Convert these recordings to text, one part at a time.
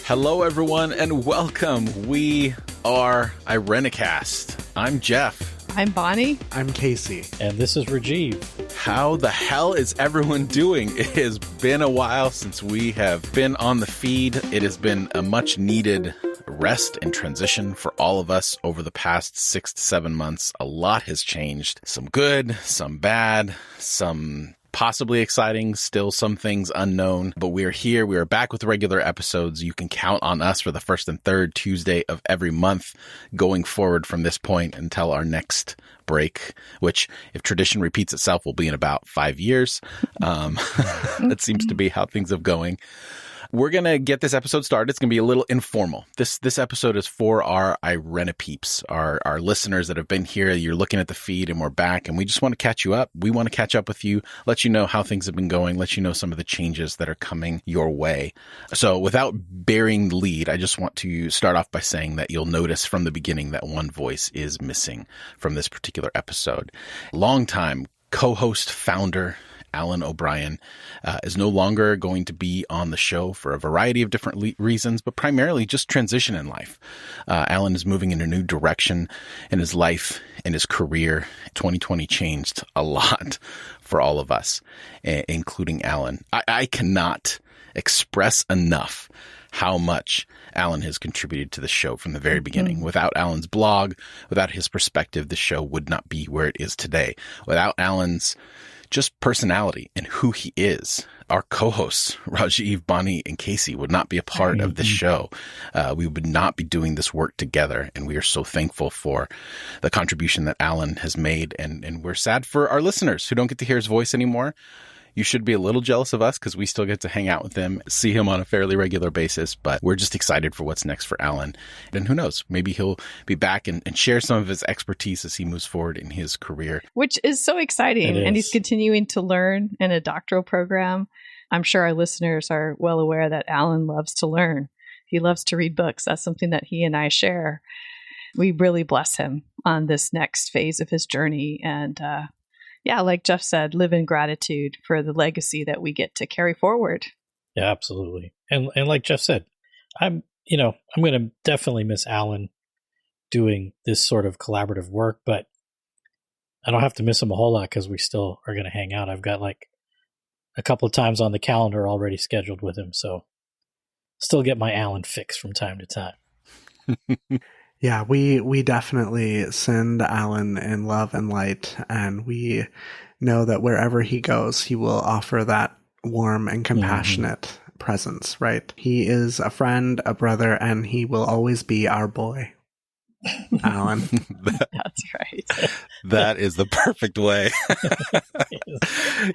Hello, everyone, and welcome. We are Irenicast. I'm Jeff. I'm Bonnie. I'm Casey. And this is Rajiv. How the hell is everyone doing? It has been a while since we have been on the feed. It has been a much needed rest and transition for all of us over the past 6 to 7 months. A lot has changed. Some good, some bad, some possibly exciting, still some things unknown, but we're here. We are back with regular episodes. You can count on us for the first and third Tuesday of every month going forward from this point until our next break, which, if tradition repeats itself, will be in about 5 years. That seems to be how things are going. We're going to get this episode started. It's going to be a little informal. This episode is for our Irenipeeps, our listeners that have been here. You're looking at the feed and we're back, and we just want to catch you up. We want to catch up with you, let you know how things have been going, let you know some of the changes that are coming your way. So without burying the lead, I just want to start off by saying that you'll notice from the beginning that one voice is missing from this particular episode. Longtime co-host, founder, Alan O'Brien is no longer going to be on the show for a variety of different reasons, but primarily just transition in life. Alan is moving in a new direction in his life and his career. 2020 changed a lot for all of us, including Alan. I cannot express enough how much Alan has contributed to the show from the very beginning. Without Alan's blog, without his perspective, the show would not be where it is today. Without Alan's just personality and who he is, our co-hosts, Rajiv, Bonnie, and Casey, would not be a part of this show. We would not be doing this work together, and we are so thankful for the contribution that Alan has made, and we're sad for our listeners who don't get to hear his voice anymore. You should be a little jealous of us because we still get to hang out with him, see him on a fairly regular basis, but we're just excited for what's next for Alan. And who knows, maybe he'll be back and share some of his expertise as he moves forward in his career. Which is so exciting. And he's continuing to learn in a doctoral program. I'm sure our listeners are well aware that Alan loves to learn. He loves to read books. That's something that he and I share. We really bless him on this next phase of his journey. And yeah, like Jeff said, live in gratitude for the legacy that we get to carry forward. Yeah, absolutely. And like Jeff said, I'm going to definitely miss Alan doing this sort of collaborative work, but I don't have to miss him a whole lot because we still are going to hang out. I've got like a couple of times on the calendar already scheduled with him, so still get my Alan fix from time to time. Yeah, we definitely send Alan in love and light, and we know that wherever he goes, he will offer that warm and compassionate presence, right? He is a friend, a brother, and he will always be our boy, Alan. That's right. That is the perfect way.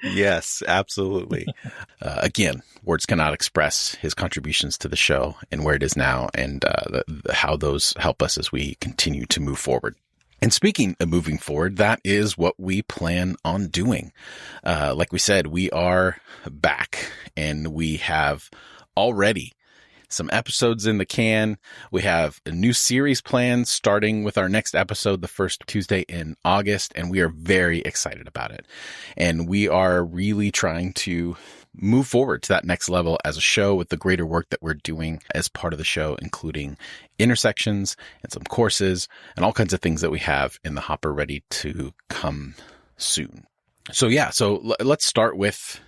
Yes, absolutely. Again, words cannot express his contributions to the show and where it is now, and how those help us as we continue to move forward. And speaking of moving forward, that is what we plan on doing. Like we said, we are back, and we have already some episodes in the can. We have a new series planned starting with our next episode, the first Tuesday in August, and we are very excited about it. And we are really trying to move forward to that next level as a show with the greater work that we're doing as part of the show, including intersections and some courses and all kinds of things that we have in the hopper ready to come soon. So let's start with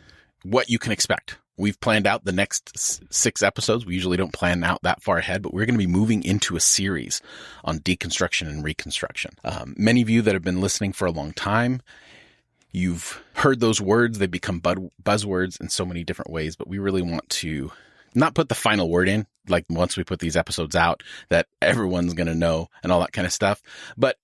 what you can expect. We've planned out the next 6 episodes. We usually don't plan out that far ahead, but we're going to be moving into a series on deconstruction and reconstruction. Many of you that have been listening for a long time, you've heard those words. They become buzzwords in so many different ways, but we really want to not put the final word in, like once we put these episodes out, that everyone's going to know and all that kind of stuff. But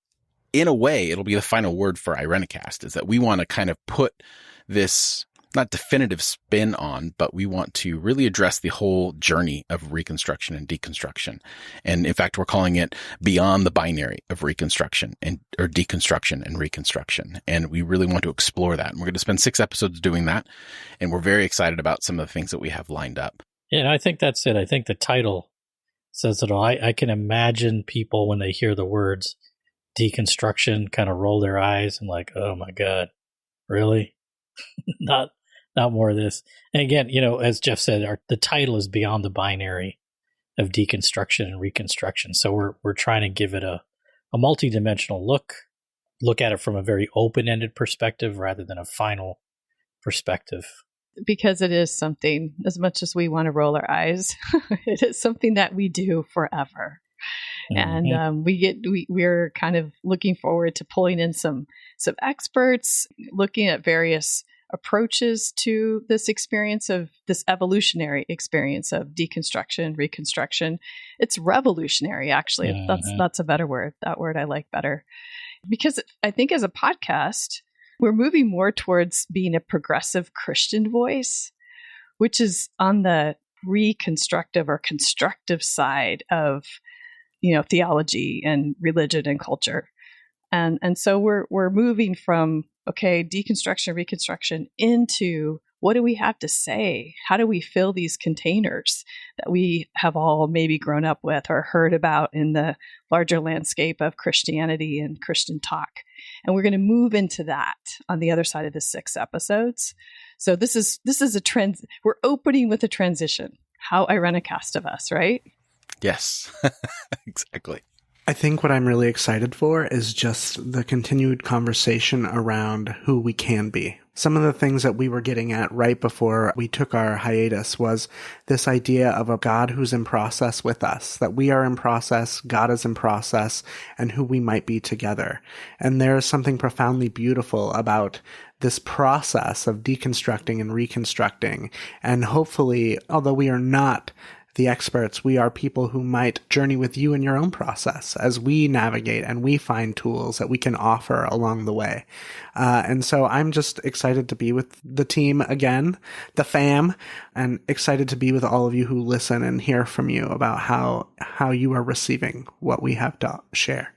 in a way, it'll be the final word for Irenicast, is that we want to kind of put this not definitive spin on, but we want to really address the whole journey of reconstruction and deconstruction. And in fact, we're calling it Beyond the Binary of Reconstruction or Deconstruction and Reconstruction. And we really want to explore that. And we're going to spend 6 episodes doing that. And we're very excited about some of the things that we have lined up. Yeah, I think that's it. I think the title says it all. I can imagine people when they hear the words deconstruction kind of roll their eyes and like, oh my God, really? Not more of this. And again, as Jeff said, the title is Beyond the Binary of deconstruction and reconstruction. So we're trying to give it a multidimensional look at it from a very open-ended perspective rather than a final perspective. Because it is something, as much as we want to roll our eyes, it is something that we do forever. Mm-hmm. And we're kind of looking forward to pulling in some experts, looking at various approaches to this experience of this evolutionary experience of deconstruction, reconstruction. It's revolutionary, actually. Mm-hmm. That's a better word. That word I like better. Because I think as a podcast, we're moving more towards being a progressive Christian voice, which is on the reconstructive or constructive side of, theology and religion and culture. And so we're moving from, deconstruction, reconstruction into what do we have to say? How do we fill these containers that we have all maybe grown up with or heard about in the larger landscape of Christianity and Christian talk? And we're going to move into that on the other side of the 6 episodes. So this is a trend. We're opening with a transition. How Irenicast of us, right? Yes, exactly. I think what I'm really excited for is just the continued conversation around who we can be. Some of the things that we were getting at right before we took our hiatus was this idea of a God who's in process with us, that we are in process, God is in process, and who we might be together. And there is something profoundly beautiful about this process of deconstructing and reconstructing. And hopefully, although we are not the experts, we are people who might journey with you in your own process as we navigate and we find tools that we can offer along the way. And so I'm just excited to be with the team again, the fam, and excited to be with all of you who listen and hear from you about how you are receiving what we have to share.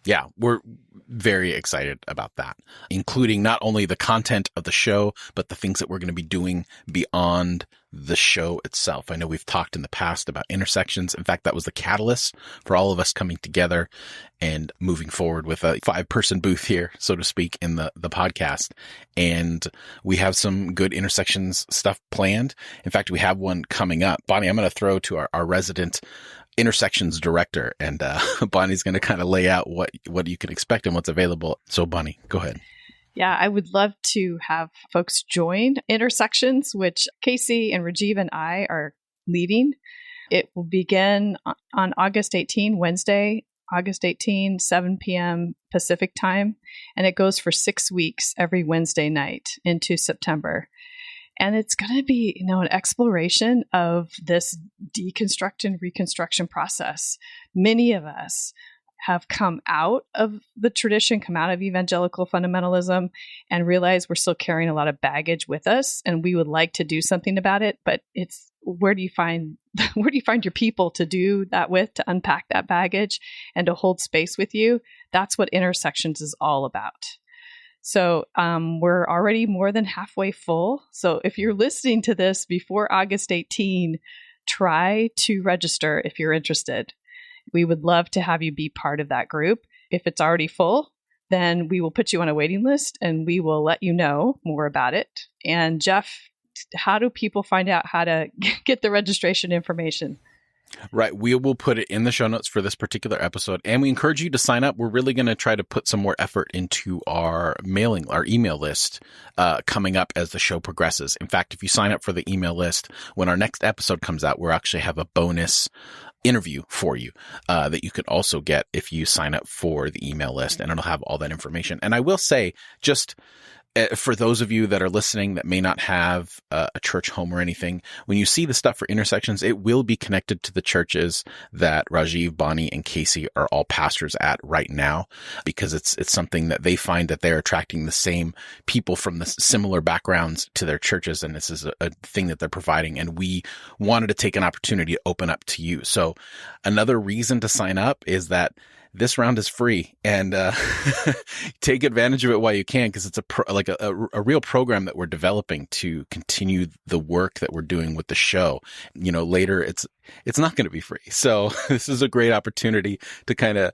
Yeah, we're very excited about that, including not only the content of the show, but the things that we're going to be doing beyond the show itself. I know we've talked in the past about intersections. In fact, that was the catalyst for all of us coming together and moving forward with a 5-person booth here, so to speak, in the podcast. And we have some good intersections stuff planned. In fact, we have one coming up. Bonnie, I'm going to throw to our resident intersections director, and Bonnie's going to kind of lay out what you can expect and what's available. So Bonnie, go ahead. Yeah, I would love to have folks join Intersections, which Casey and Rajiv and I are leading. It will begin on August 18, Wednesday, August 18, 7 p.m. Pacific time, and it goes for 6 weeks every Wednesday night into September. And it's going to be, an exploration of this deconstruction, reconstruction process. Many of us have come out of the tradition, come out of evangelical fundamentalism, and realize we're still carrying a lot of baggage with us, and we would like to do something about it. But it's where do you find your people to do that with, to unpack that baggage and to hold space with you? That's what Intersections is all about. So we're already more than halfway full. So if you're listening to this before August 18, try to register if you're interested. We would love to have you be part of that group. If it's already full, then we will put you on a waiting list and we will let you know more about it. And Jeff, how do people find out how to get the registration information? Right. We will put it in the show notes for this particular episode, and we encourage you to sign up. We're really going to try to put some more effort into our email list coming up as the show progresses. In fact, if you sign up for the email list, when our next episode comes out, we'll actually have a bonus interview for you that you can also get if you sign up for the email list, and it'll have all that information. And I will say, just for those of you that are listening that may not have a church home or anything, when you see the stuff for Intersections, it will be connected to the churches that Rajiv, Bonnie, and Casey are all pastors at right now, because it's something that they find that they're attracting the same people from the similar backgrounds to their churches, and this is a thing that they're providing, and we wanted to take an opportunity to open up to you. So another reason to sign up is that this round is free, and take advantage of it while you can, because it's a real program that we're developing to continue the work that we're doing with the show. Later it's not going to be free. So this is a great opportunity to kind of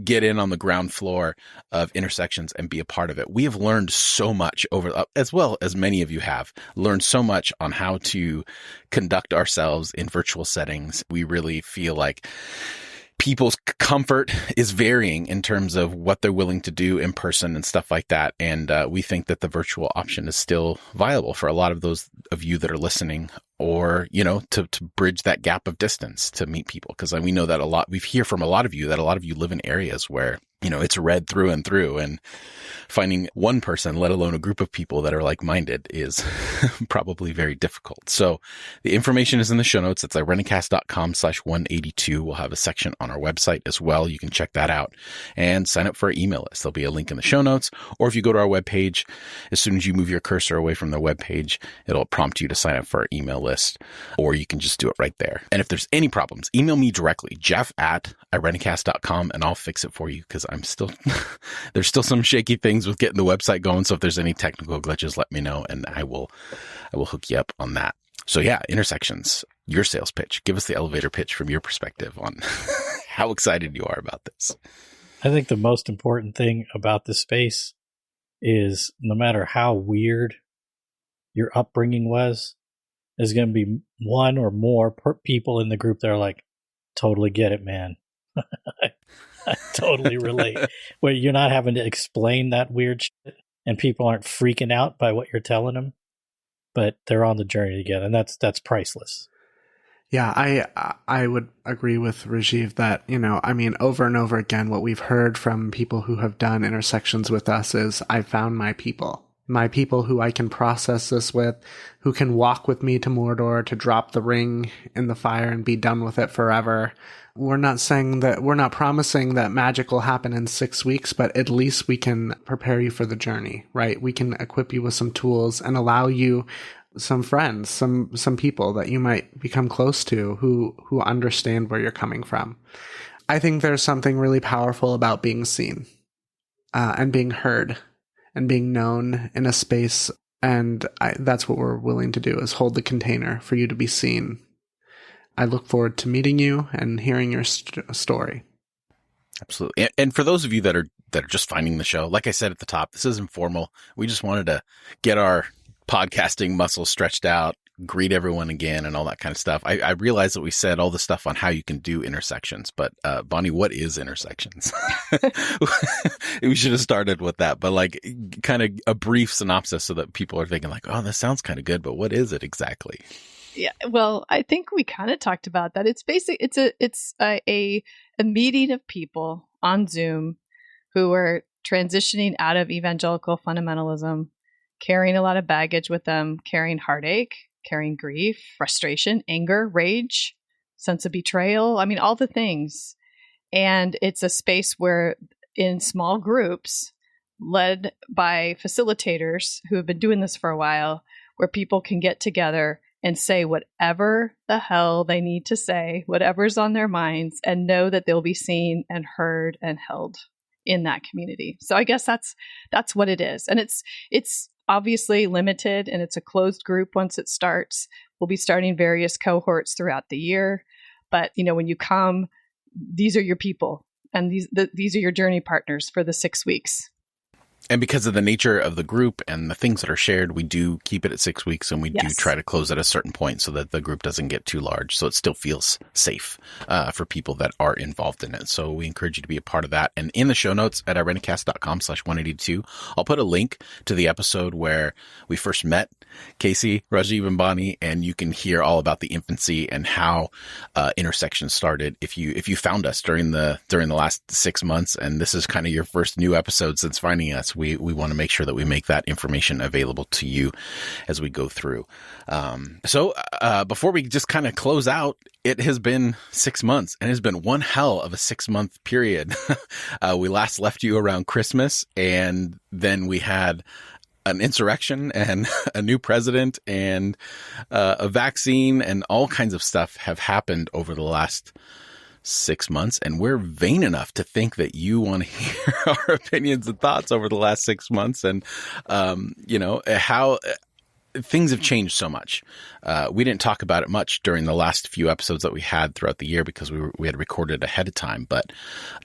get in on the ground floor of Intersections and be a part of it. We have learned so much as well as many of you have learned so much on how to conduct ourselves in virtual settings. We really feel like people's comfort is varying in terms of what they're willing to do in person and stuff like that. And we think that the virtual option is still viable for a lot of those of you that are listening, or, to bridge that gap of distance to meet people. Because we know that we hear from a lot of you that a lot of you live in areas where, it's red through and through, and finding one person, let alone a group of people that are like-minded, is probably very difficult. So the information is in the show notes. It's irenicast.com/182. We'll have a section on our website as well. You can check that out and sign up for our email list. There'll be a link in the show notes, or if you go to our webpage, as soon as you move your cursor away from the webpage, it'll prompt you to sign up for our email list, or you can just do it right there. And if there's any problems, email me directly, jeff@irenicast.com, and I'll fix it for you, because there's still some shaky things with getting the website going. So if there's any technical glitches, let me know, and I will hook you up on that. So yeah, Intersections, your sales pitch. Give us the elevator pitch from your perspective on how excited you are about this. I think the most important thing about this space is, no matter how weird your upbringing was, there's going to be one or more people in the group that are like, totally get it, man. I totally relate. Where you're not having to explain that weird shit, and people aren't freaking out by what you're telling them, but they're on the journey together, and that's priceless. Yeah, I would agree with Rajiv that, over and over again, what we've heard from people who have done Intersections with us is, I found my people who I can process this with, who can walk with me to Mordor, to drop the ring in the fire and be done with it forever. We're not promising that magic will happen in 6 weeks, but at least we can prepare you for the journey, right? We can equip you with some tools and allow you some friends, some people that you might become close to who understand where you're coming from. I think there's something really powerful about being seen, and being heard and being known in a space. And that's what we're willing to do, is hold the container for you to be seen. I look forward to meeting you and hearing your story. Absolutely. And for those of you that are just finding the show, like I said at the top, this is informal. We just wanted to get our podcasting muscles stretched out, greet everyone again, and all that kind of stuff. I realize that we said all the stuff on how you can do Intersections, but Bonnie, what is Intersections? We should have started with that, but kind of a brief synopsis so that people are thinking like, oh, this sounds kind of good, but what is it exactly? Yeah, well, I think we kind of talked about that. It's a meeting of people on Zoom who are transitioning out of evangelical fundamentalism, carrying a lot of baggage with them, carrying heartache, carrying grief, frustration, anger, rage, sense of betrayal. I mean, all the things. And it's a space where, in small groups, led by facilitators who have been doing this for a while, where people can get together and say whatever the hell they need to say, whatever's on their minds, and know that they'll be seen and heard and held in that community. So I guess that's what it is. And it's obviously limited, and it's a closed group once it starts. We'll be starting various cohorts throughout the year. But, when you come, these are your people, and these are your journey partners for the 6 weeks. And because of the nature of the group and the things that are shared, we do keep it at 6 weeks, and we do try to close at a certain point so that the group doesn't get too large. So it still feels safe for people that are involved in it. So we encourage you to be a part of that. And in the show notes at irenicast.com/182, I'll put a link to the episode where we first met Casey, Rajiv, and Bonnie, and you can hear all about the infancy and how Intersection started. If you found us during the last 6 months, and this is kind of your first new episode since finding us, we want to make sure that we make that information available to you as we go through. So before we just kind of close out, it has been 6 months, and it's been one hell of a 6-month period. We last left you around Christmas, and then we had an insurrection and a new president and a vaccine, and all kinds of stuff have happened over the last 6 months, and we're vain enough to think that you want to hear our opinions and thoughts over the last 6 months, and how things have changed so much. We didn't talk about it much during the last few episodes that we had throughout the year because we had recorded ahead of time, but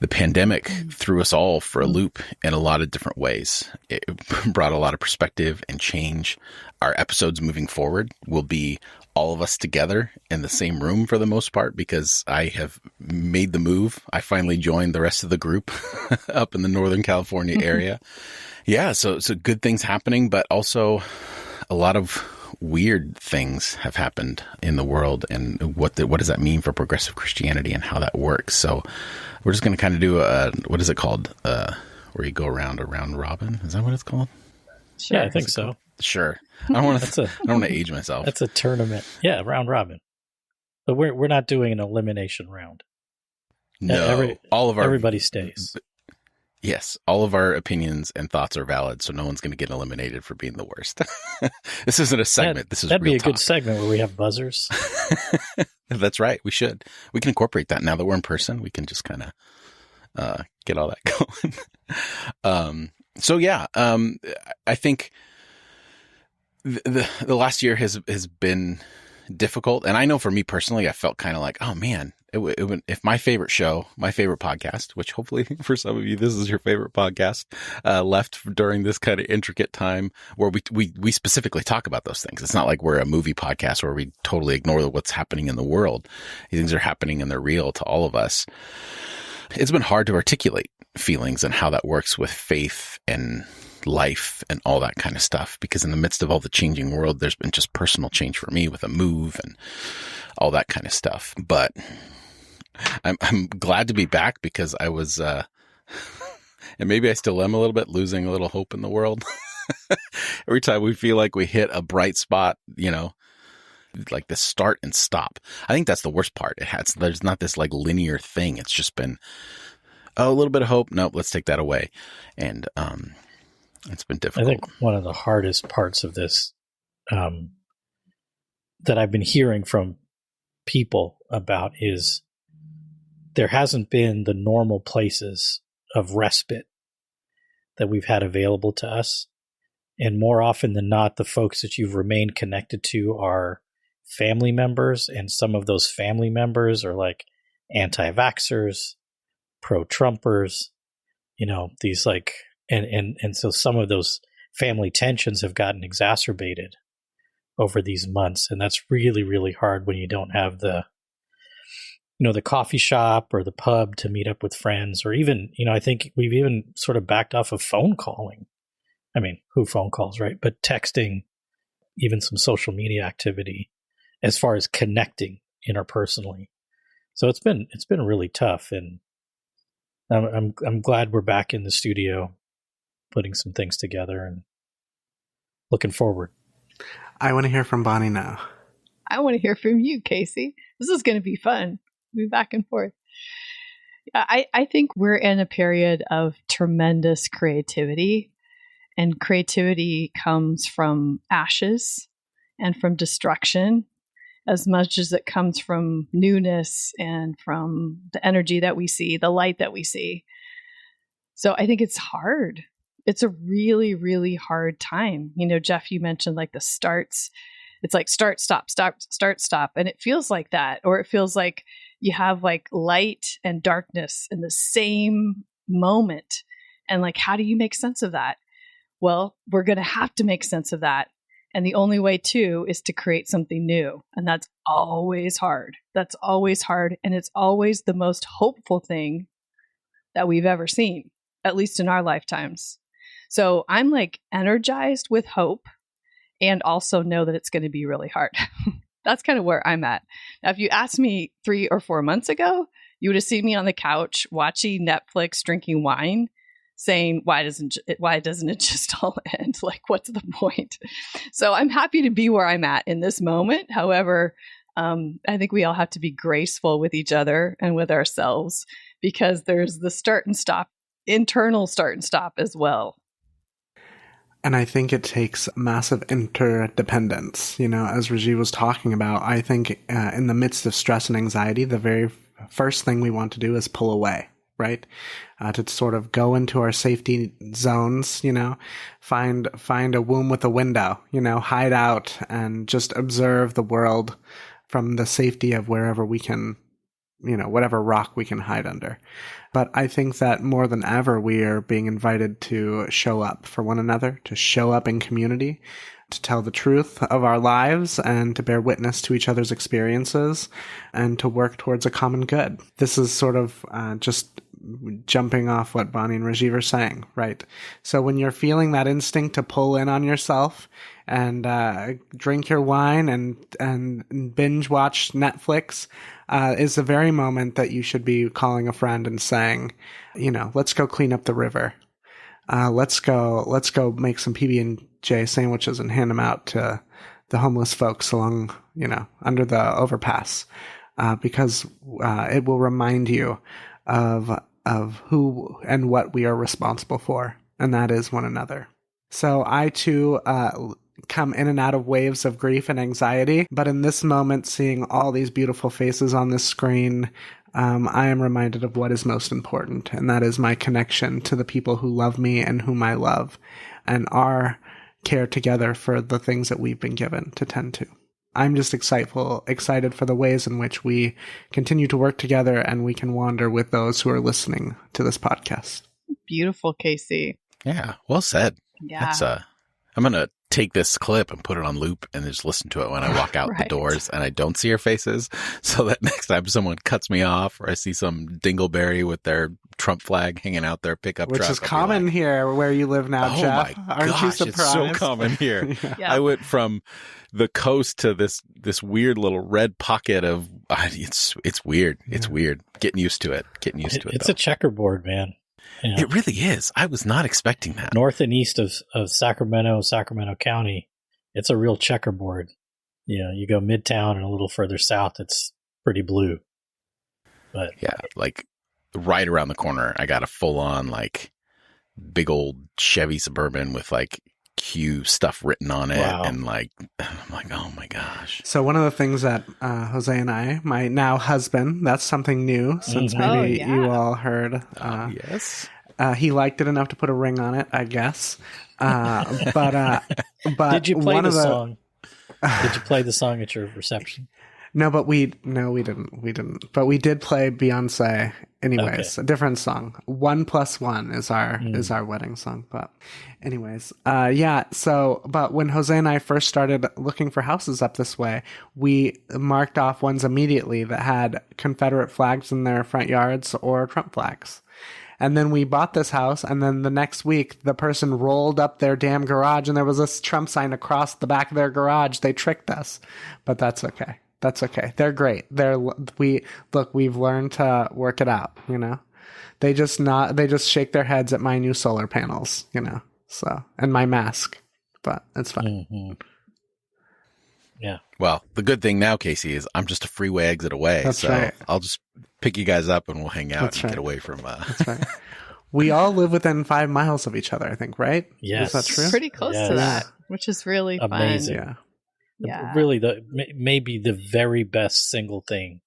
the pandemic threw us all for a loop in a lot of different ways. It brought a lot of perspective and change. Our episodes moving forward will be all of us together in the same room for the most part because I have made the move. I finally joined the rest of the group up in the Northern California area. Yeah, so good things happening, but also a lot of weird things have happened in the world, and what does that mean for progressive Christianity and how that works? So we're just going to kind of do what is it called? Where you go around a round robin? Is that what it's called? Sure. Yeah, I think so. Sure. I don't want to age myself. That's a tournament. Yeah, round robin. But we're not doing an elimination round. No, everybody stays. Yes, all of our opinions and thoughts are valid, so no one's going to get eliminated for being the worst. This isn't a segment. That'd be a good segment where we have buzzers. That's right. We should. We can incorporate that now that we're in person. We can just kind of get all that going. I think the last year has been difficult, and I know for me personally, I felt kind of like, oh man. If my favorite show, my favorite podcast, which hopefully for some of you, this is your favorite podcast, left during this kind of intricate time where we specifically talk about those things. It's not like we're a movie podcast where we totally ignore what's happening in the world. These things are happening and they're real to all of us. It's been hard to articulate feelings and how that works with faith and life and all that kind of stuff, because in the midst of all the changing world, there's been just personal change for me with a move and all that kind of stuff. But I'm glad to be back because I was, and maybe I still am a little bit, losing a little hope in the world. Every time we feel like we hit a bright spot, like the start and stop. I think that's the worst part. There's not this like linear thing. It's just been, a little bit of hope. Nope, let's take that away. And it's been difficult. I think one of the hardest parts of this that I've been hearing from people about is there hasn't been the normal places of respite that we've had available to us. And more often than not, the folks that you've remained connected to are family members. And some of those family members are like anti-vaxxers, pro-Trumpers, these like, and so some of those family tensions have gotten exacerbated over these months. And that's really, really hard when you don't have the coffee shop or the pub to meet up with friends, or even, I think we've even sort of backed off of phone calling. I mean, who phone calls, right? But texting, even some social media activity as far as connecting interpersonally. So it's been really tough. And I'm glad we're back in the studio, putting some things together and looking forward. I want to hear from Bonnie now. I want to hear from you, Casey. This is going to be fun. We'll be back and forth. I think we're in a period of tremendous creativity, and creativity comes from ashes and from destruction as much as it comes from newness and from the energy that we see, the light that we see. So I think it's hard. It's a really, really hard time. Jeff, you mentioned like the starts. It's like start, stop, start, stop. And it feels like that, or it feels like you have like light and darkness in the same moment. And like, how do you make sense of that? Well, we're going to have to make sense of that. And the only way to is to create something new. And that's always hard. That's always hard. And it's always the most hopeful thing that we've ever seen, at least in our lifetimes. So I'm like energized with hope, and also know that it's going to be really hard. That's kind of where I'm at. Now, if you asked me 3 or 4 months ago, you would have seen me on the couch watching Netflix, drinking wine, saying, why doesn't it just all end? Like, what's the point? So I'm happy to be where I'm at in this moment. However, I think we all have to be graceful with each other and with ourselves, because there's the start and stop, internal start and stop as well. And I think it takes massive interdependence. As Rajiv was talking about, I think in the midst of stress and anxiety, the very first thing we want to do is pull away, right? To sort of go into our safety zones, find a womb with a window, hide out and just observe the world from the safety of wherever we can, whatever rock we can hide under. But I think that more than ever, we are being invited to show up for one another, to show up in community, to tell the truth of our lives and to bear witness to each other's experiences and to work towards a common good. This is sort of just jumping off what Bonnie and Rajiv are saying, right? So when you're feeling that instinct to pull in on yourself and drink your wine and binge watch Netflix, is the very moment that you should be calling a friend and saying, let's go clean up the river. Let's go make some PB&J sandwiches and hand them out to the homeless folks along, under the overpass, because it will remind you of who and what we are responsible for, and that is one another. So I too come in and out of waves of grief and anxiety, but in this moment, seeing all these beautiful faces on this screen, I am reminded of what is most important, and that is my connection to the people who love me and whom I love, and our care together for the things that we've been given to tend to. I'm just excited for the ways in which we continue to work together and we can wander with those who are listening to this podcast. Beautiful, Casey. Yeah, well said. Yeah. That's I'm going to take this clip and put it on loop and just listen to it when I walk out the doors and I don't see your faces, so that next time someone cuts me off or I see some dingleberry with their Trump flag hanging out their pickup truck. Which is common here where you live now, Jeff. Oh my Aren't gosh, you surprised? it's so common here. Yeah. I went from the coast to this weird little red pocket of it's weird. It's weird. Getting used to it. It's a checkerboard, man. It really is. I was not expecting that. North and east of Sacramento County, it's a real checkerboard. You go midtown and a little further south, it's pretty blue. But yeah, like right around the corner, I got a full-on like big old Chevy Suburban with like Q stuff written on it. Wow. And like, I'm like, oh my gosh. So one of the things that Jose and I, my now husband, that's something new since maybe you all heard. Yes. He liked it enough to put a ring on it, I guess. But did you play the song? Did you play the song at your reception? No, but we didn't. But we did play Beyonce anyways. Okay. A different song. 1+1 is our wedding song. But anyways, yeah. So, but when Jose and I first started looking for houses up this way, we marked off ones immediately that had Confederate flags in their front yards or Trump flags. And then we bought this house, and then the next week, the person rolled up their damn garage, and there was a Trump sign across the back of their garage. They tricked us, but that's okay. That's okay. They're great. We've learned to work it out, They just shake their heads at my new solar panels, so, and my mask, but it's fine. Mm-hmm. Yeah. Well, the good thing now, Casey, is I'm just a freeway exit away. That's so right. I'll just pick you guys up and we'll hang out That's and right. get away from That's right. We all live within 5 miles of each other, I think, right? Yes. Is that true? Pretty close to that, which is really amazing. fun. Yeah. Really, maybe the very best single thing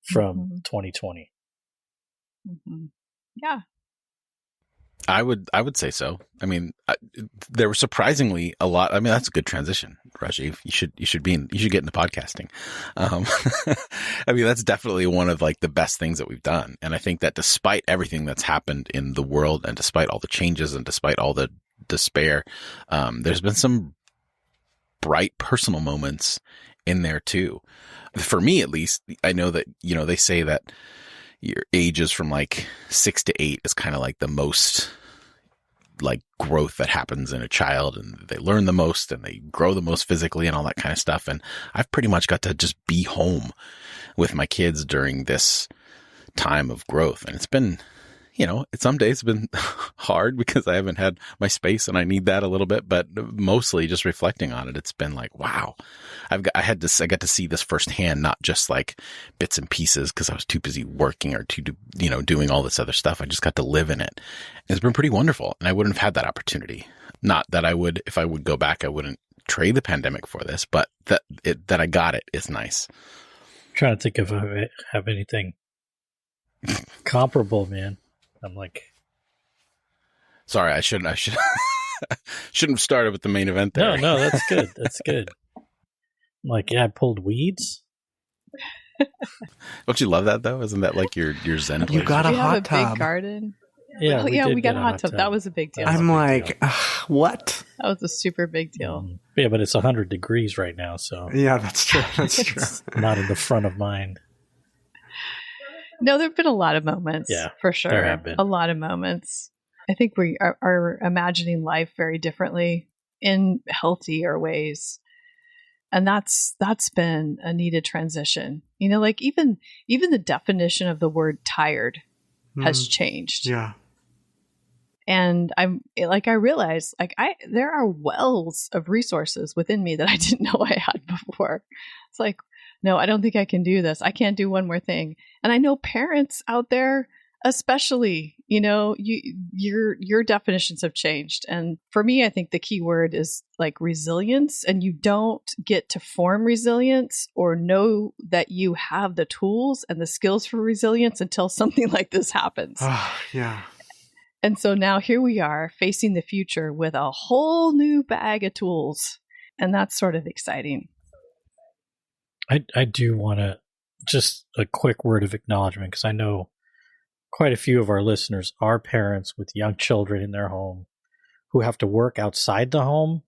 from 2020. Mm-hmm. Yeah. I would say so. I mean, there were surprisingly a lot. I mean, that's a good transition, Rajiv. You should get into podcasting. I mean, that's definitely one of like the best things that we've done. And I think that despite everything that's happened in the world and despite all the changes and despite all the despair, there's been some bright personal moments in there too. For me, at least, I know that, they say that your ages from like 6 to 8 is kind of like the most like growth that happens in a child, and they learn the most and they grow the most physically and all that kind of stuff. And I've pretty much got to just be home with my kids during this time of growth. And it's been, some days have been hard because I haven't had my space and I need that a little bit, but mostly just reflecting on it, it's been like, wow, I got to see this firsthand, not just like bits and pieces because I was too busy working or doing all this other stuff. I just got to live in it. It's been pretty wonderful. And I wouldn't have had that opportunity. Not that if I would go back, I wouldn't trade the pandemic for this, but that I got it is nice. I'm trying to think if I have anything comparable, man. I'm like, sorry, I shouldn't have started with the main event there. No, that's good. That's good. I'm like, yeah, I pulled weeds. Don't you love that though? Isn't that like your zen place? You got a we hot have a tub. big garden. Yeah, we got a hot tub. That was a big deal. I'm like, what? That was a super big deal. Yeah, but it's 100 degrees right now, so yeah, that's true. That's true. Not in the front of mind. No, there have been a lot of moments. Yeah, for sure. there have been a lot of moments. I think we are imagining life very differently in healthier ways. And that's been a needed transition. You know, like even the definition of the word tired has changed. Yeah. And I realized there are wells of resources within me that I didn't know I had before. It's like, no, I don't think I can do this. I can't do one more thing. And I know parents out there, especially, you know, your definitions have changed. And for me, I think the key word is like resilience. And you don't get to form resilience or know that you have the tools and the skills for resilience until something like this happens. Yeah. And so now here we are facing the future with a whole new bag of tools. And that's sort of exciting. I do want to just a quick word of acknowledgement, because I know quite a few of our listeners are parents with young children in their home who have to work outside the home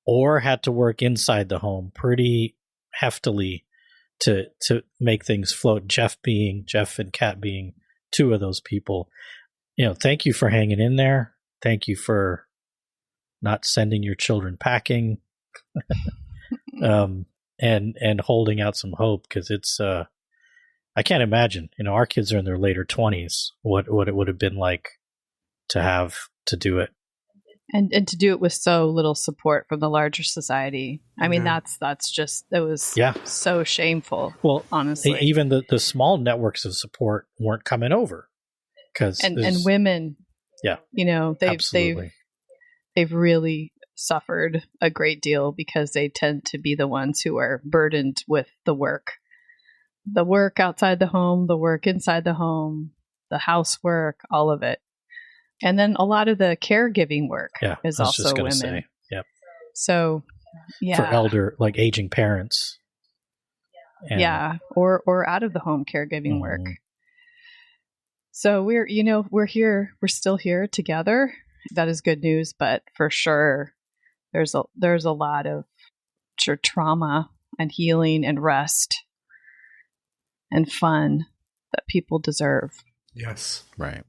or had to work inside the home pretty heftily to make things float. Jeff and Kat being two of those people. You know, thank you for hanging in there. Thank you for not sending your children packing, and holding out some hope, because it's I can't imagine. You know, our kids are in their later 20s. What it would have been like to have to do it, and to do it with so little support from the larger society. I mean, that's just, it was so shameful. Well, honestly, even the small networks of support weren't coming over. And women, you know, they've really suffered a great deal because they tend to be the ones who are burdened with the work outside the home, the work inside the home, the housework, all of it. And then a lot of the caregiving work is also women. Say, yep. So, for elder, like aging parents. Or out of the home caregiving work. So we're still here together. That is good news, but for sure there's a lot of trauma and healing and rest and fun that people deserve. Yes. Right.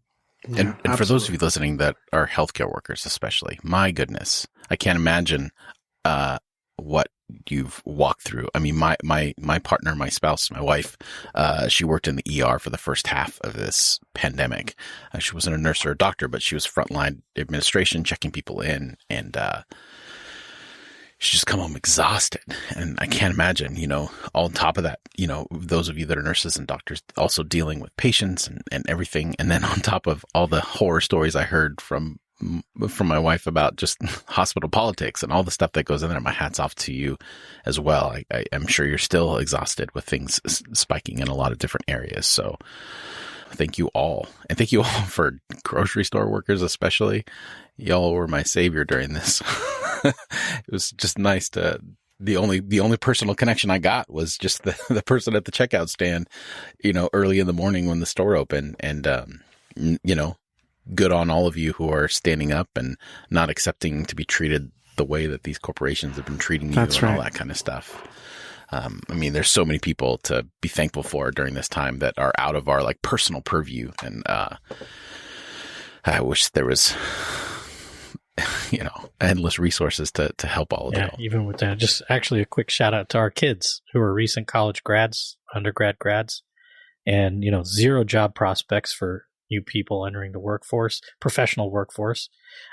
Yeah, and for those of you listening that are healthcare workers, especially, my goodness, I can't imagine what you've walked through. I mean, my partner, my spouse, my wife, she worked in the ER for the first half of this pandemic. She wasn't a nurse or a doctor, but she was frontline administration, checking people in, and she just come home exhausted. And I can't imagine, you know, on top of that, you know, those of you that are nurses and doctors also dealing with patients and everything. And then on top of all the horror stories I heard from my wife about just hospital politics and all the stuff that goes in there, my hat's off to you as well. I'm sure you're still exhausted with things spiking in a lot of different areas. So thank you all. And thank you all for grocery store workers, especially. Y'all were my savior during this. It was just nice to, the only personal connection I got was just the person at the checkout stand, you know, early in the morning when the store opened. And, you know, good on all of you who are standing up and not accepting to be treated the way that these corporations have been treating you. That's and right. All that kind of stuff. I mean, there's so many people to be thankful for during this time that are out of our like personal purview. And, I wish there was, you know, endless resources to help all of them. Yeah, even with that, just actually a quick shout out to our kids who are recent college grads, undergrad grads, and, you know, zero job prospects for you people entering the workforce, professional workforce.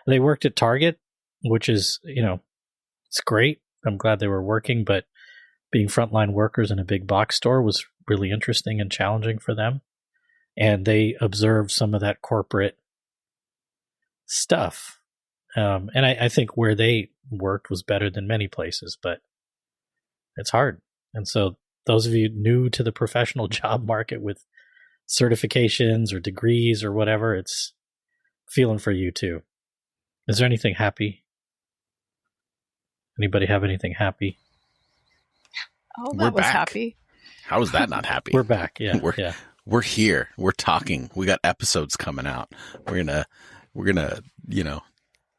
They worked at Target, which is, you know, it's great. I'm glad they were working, but being frontline workers in a big box store was really interesting and challenging for them. And they observed some of that corporate stuff. And I think where they worked was better than many places, but it's hard. And so those of you new to the professional job market with certifications or degrees or whatever, it's feeling for you too. Is there anything happy? Anybody have anything happy? Oh, that was happy. How is that not happy? We're back. Yeah. We're here. We're talking. We got episodes coming out. We're gonna,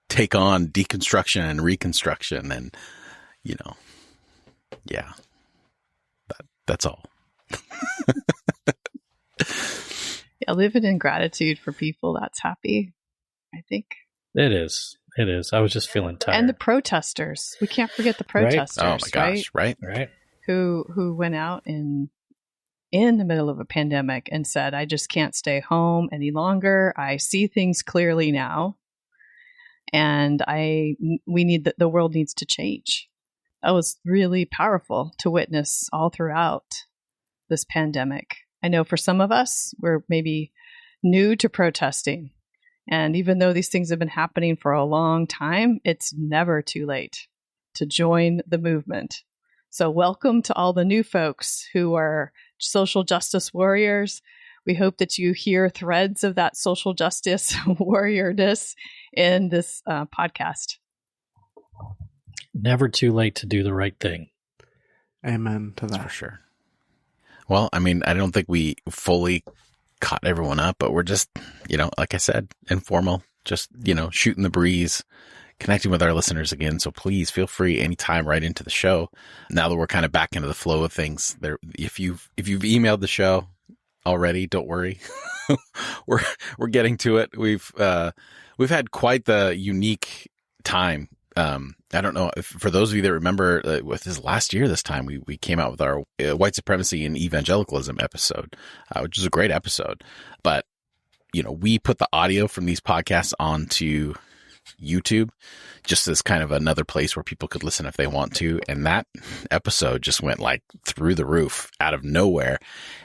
take on deconstruction and reconstruction, and that's all. Yeah, living in gratitude for people that's happy, I think. It is. I was just feeling tired. And the protesters. We can't forget the protesters, right? Oh my gosh, right? Who went out in the middle of a pandemic and said, I just can't stay home any longer. I see things clearly now. And the world needs to change. That was really powerful to witness all throughout this pandemic. I know for some of us, we're maybe new to protesting. And even though these things have been happening for a long time, it's never too late to join the movement. So welcome to all the new folks who are social justice warriors. We hope that you hear threads of that social justice warriorness in this podcast. Never too late to do the right thing. Amen to that. For sure. Well, I mean, I don't think we fully caught everyone up, but we're just, like I said, informal, just, shooting the breeze, connecting with our listeners again. So please feel free anytime right into the show. Now that we're kind of back into the flow of things there, if you've emailed the show already, don't worry. we're getting to it. We've had quite the unique time. I don't know if for those of you that remember with this last year, this time we came out with our white supremacy and evangelicalism episode, which is a great episode. But, we put the audio from these podcasts onto YouTube just as kind of another place where people could listen if they want to. And that episode just went like through the roof out of nowhere.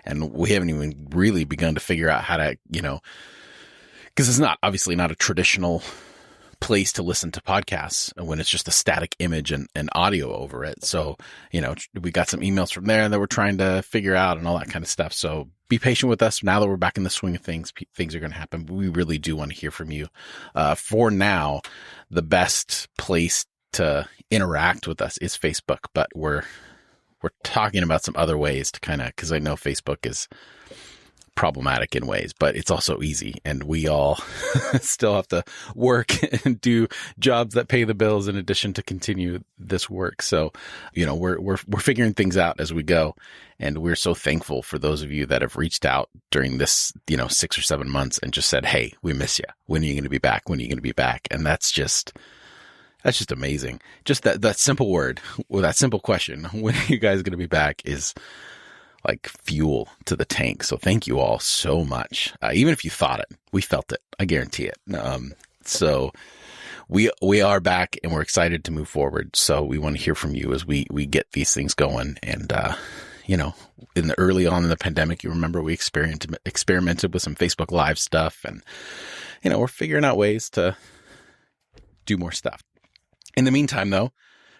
And we haven't even really begun to figure out how to, because it's obviously not a traditional place to listen to podcasts when it's just a static image and audio over it. So, we got some emails from there that we're trying to figure out and all that kind of stuff. So be patient with us. Now that we're back in the swing of things, things are going to happen. But we really do want to hear from you. For now, the best place to interact with us is Facebook, but we're talking about some other ways to kind of, because I know Facebook is problematic in ways, but it's also easy, and we all still have to work and do jobs that pay the bills in addition to continue this work. So, we're figuring things out as we go, and we're so thankful for those of you that have reached out during this, 6 or 7 months and just said, "Hey, we miss you. When are you going to be back? When are you going to be back?" And that's just amazing. Just that simple word, or that simple question, "When are you guys going to be back?" is like fuel to the tank. So thank you all so much. Even if you thought it, we felt it. I guarantee it. So we are back, and we're excited to move forward. So we want to hear from you as we get these things going. And, in the early on in the pandemic, you remember we experimented with some Facebook Live stuff, and, we're figuring out ways to do more stuff. In the meantime, though,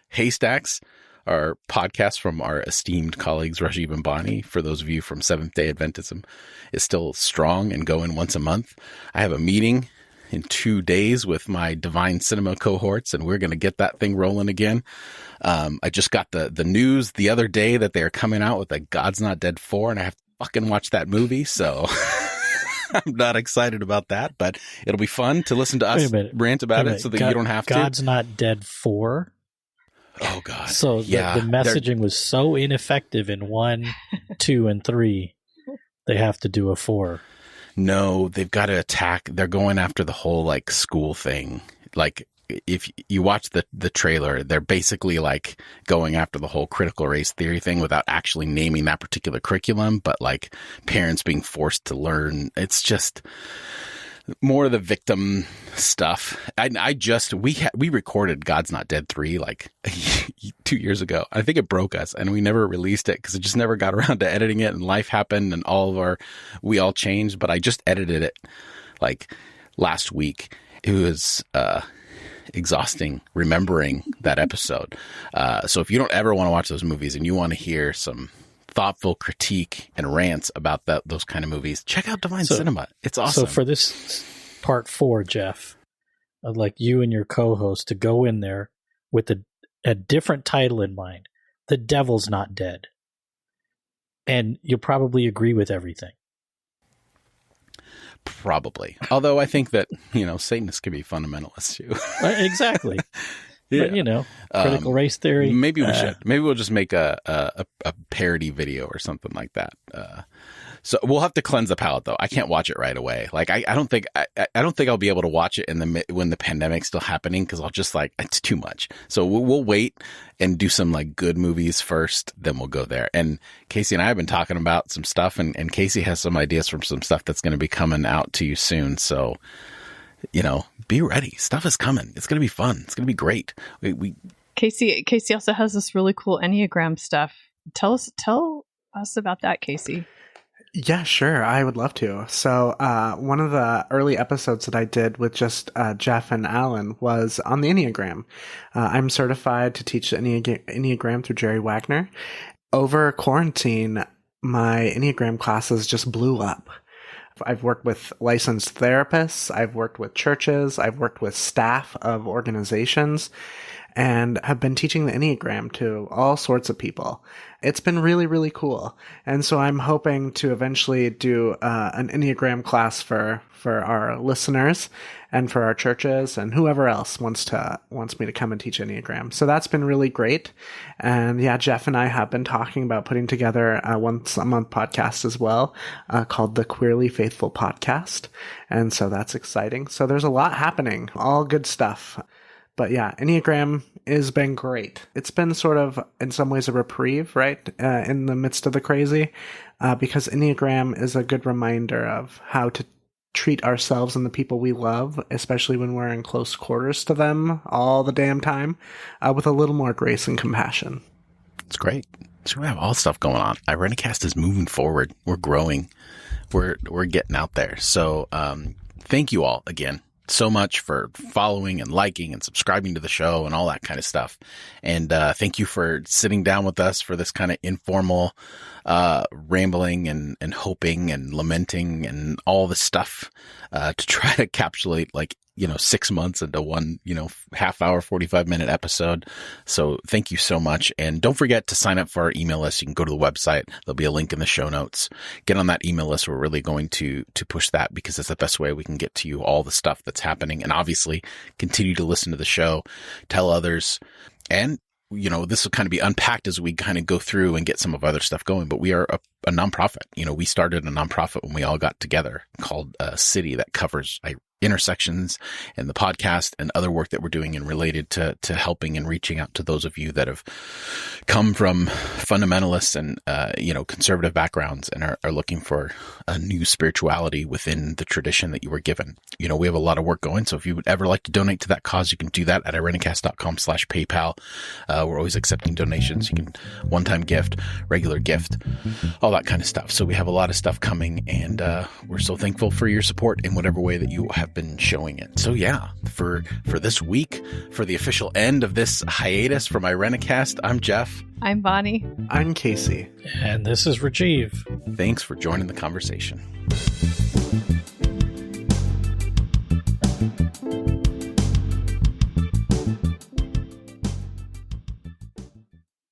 Haystacks, our podcast from our esteemed colleagues, Rajiv and Bonnie, for those of you from Seventh-day Adventism, is still strong and going once a month. I have a meeting in 2 days with my Divine Cinema cohorts, and we're going to get that thing rolling again. I just got the news the other day that they're coming out with a God's Not Dead 4, and I have to fucking watch that movie, so I'm not excited about that, but it'll be fun to listen to us rant about it so that you don't have to. God's Not Dead 4? Oh, God. So the messaging was so ineffective in 1, 2, and 3, they have to do a 4. No, they've got to attack. They're going after the whole, like, school thing. Like, if you watch the trailer, they're basically, like, going after the whole critical race theory thing without actually naming that particular curriculum, but, like, parents being forced to learn. It's just more of the victim stuff. We recorded God's Not Dead 3 like 2 years ago. I think it broke us, and we never released it because it just never got around to editing it, and life happened, and we all changed. But I just edited it like last week. It was exhausting remembering that episode. So if you don't ever want to watch those movies and you want to hear some thoughtful critique and rants about those kind of movies, check out Divine Cinema. It's awesome. So for this part 4, Jeff, I'd like you and your co-host to go in there with a different title in mind. The Devil's Not Dead. And you'll probably agree with everything. Probably. Although I think that, Satanists can be fundamentalists too. Exactly. Yeah. But, critical race theory. Maybe we should. Maybe we'll just make a parody video or something like that. So we'll have to cleanse the palate, though. I can't watch it right away. Like I don't think I'll be able to watch it when the pandemic's still happening, because I'll just it's too much. So we'll wait and do some good movies first, then we'll go there. And Casey and I have been talking about some stuff, and Casey has some ideas from some stuff that's going to be coming out to you soon. So be ready. Stuff is coming. It's going to be fun. It's going to be great. Casey also has this really cool Enneagram stuff. Tell us about that, Casey. Yeah, sure. I would love to. So one of the early episodes that I did with just Jeff and Alan was on the Enneagram. I'm certified to teach the Enneagram through Jerry Wagner. Over quarantine, my Enneagram classes just blew up. I've worked with licensed therapists. I've worked with churches. I've worked with staff of organizations, and have been teaching the Enneagram to all sorts of people. It's been really, really cool. And so I'm hoping to eventually do an Enneagram class for our listeners and for our churches and whoever else wants me to come and teach Enneagram. So that's been really great. And yeah, Jeff and I have been talking about putting together a once a month podcast as well, called the Queerly Faithful Podcast. And so that's exciting. So there's a lot happening, all good stuff. But yeah, Enneagram has been great. It's been sort of, in some ways, a reprieve, right, in the midst of the crazy, because Enneagram is a good reminder of how to treat ourselves and the people we love, especially when we're in close quarters to them all the damn time, with a little more grace and compassion. It's great. So we have all stuff going on. Irenicast is moving forward. We're growing. We're getting out there. So thank you all again so much for following and liking and subscribing to the show and all that kind of stuff. And thank you for sitting down with us for this kind of informal rambling and hoping and lamenting and all the stuff to try to encapsulate 6 months into one, half hour, 45-minute episode. So thank you so much. And don't forget to sign up for our email list. You can go to the website. There'll be a link in the show notes. Get on that email list. We're really going to push that, because it's the best way we can get to you all the stuff that's happening. And obviously continue to listen to the show, tell others. And this will kind of be unpacked as we kind of go through and get some of other stuff going. But we are a nonprofit. We started a nonprofit when we all got together called City, that covers intersections and the podcast and other work that we're doing and related to helping and reaching out to those of you that have come from fundamentalists and, conservative backgrounds and are looking for a new spirituality within the tradition that you were given. We have a lot of work going. So if you would ever like to donate to that cause, you can do that at irenicast.com/PayPal. We're always accepting donations. You can one-time gift, regular gift, all that kind of stuff. So we have a lot of stuff coming, and we're so thankful for your support in whatever way that you have been showing it. So yeah, for this week, for the official end of this hiatus from Irenicast, I'm Jeff. I'm Bonnie. I'm Casey. And this is Rajiv. Thanks for joining the conversation.